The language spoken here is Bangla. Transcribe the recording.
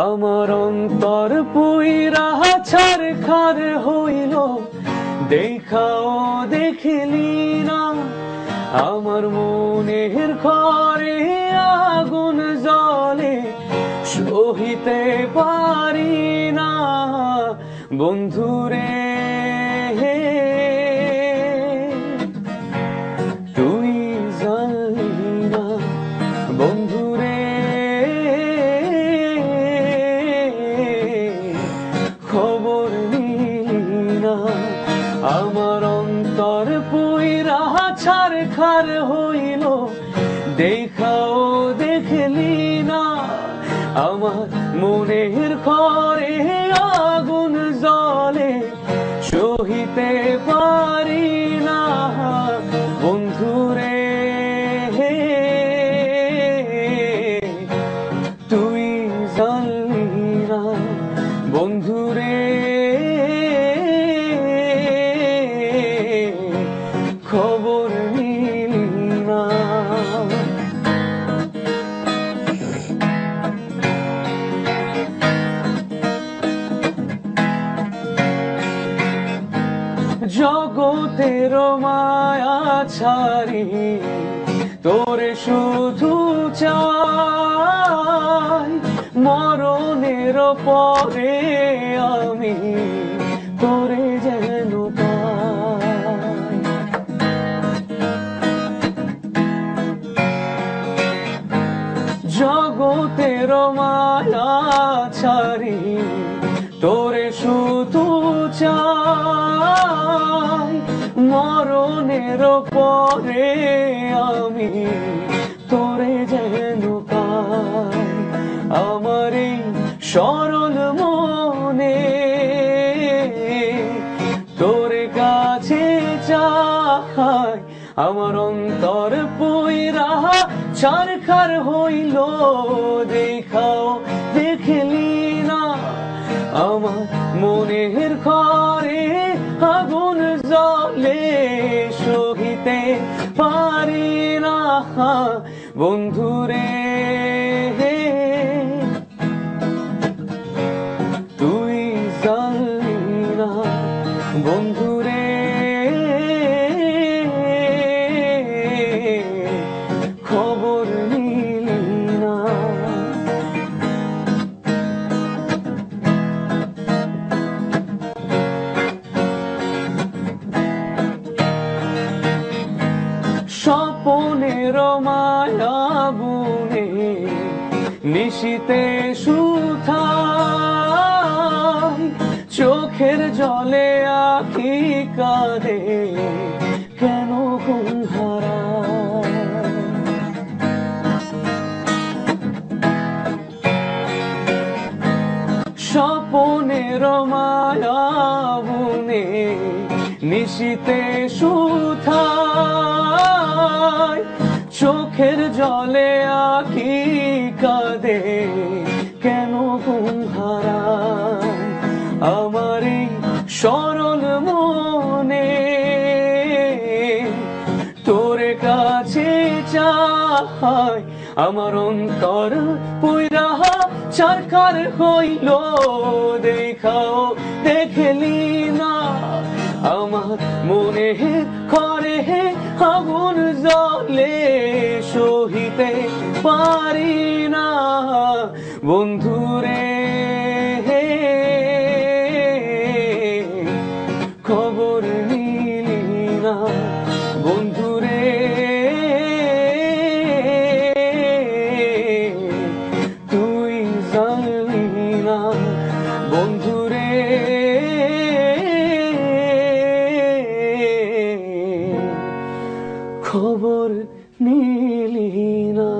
আমার অন্তর পুইরা ছারখার হইল, দেখাও দেখিলি না। আমার মনের ঘরে আগুন জ্বলে, সহিতে পারি না বন্ধুরে। তুই জানলি না বন্ধুরে, খবর নিলি না। আমার অন্তর পুইরা ছারখার হইল, দেখাও দেখলি না। আমার মনের ঘরে আগুন জ্বলে, সহিতে পারি না বন্ধুরে। তুই জানলি না বন্ধুরে, খবর নিলি না। জগতের মায়া ছাড়ি তোরে শুধু চাই, মরণের পরে আমি তোরে যেন পাই। জগতের মায়া ছাড়ি তোরে শুধু চাই, মরণের পরে আমি তোরে যেন পাই। আমার এই সরল মনে তোরে কাছে চাই, আমার অন্তর পুইরা ছারখার হইল, দেখাও দেখলি না। আমার মনের ঘরে আগুন জ্বলে, সহিতে পারি না বন্ধুরে। তুই জানলি না বন্ধুরে, খবর নিলি না। স্বপনের মায়া বুনে নিশিতে সুথাই, চোখের জলে আখি কাঁদে কেন ঘুম হারায়। স্বপনের মায়া বুনে নিশিতে সুথাই, চোখের জলে আখি কাঁদে কেন ঘুম হারায়। আমার এই সরল মনে তোরে কাছে চাই, আমার অন্তর পুইরা ছারখার হইল, দেখাও দেখলি না। আমার মনে ঘরে আগুন জ্বলে, সহিতে পারি না বন্ধুরে। খবর নিলি না বন্ধুরে, তুই জানলি না বন্ধুরে, খবর নিলি না।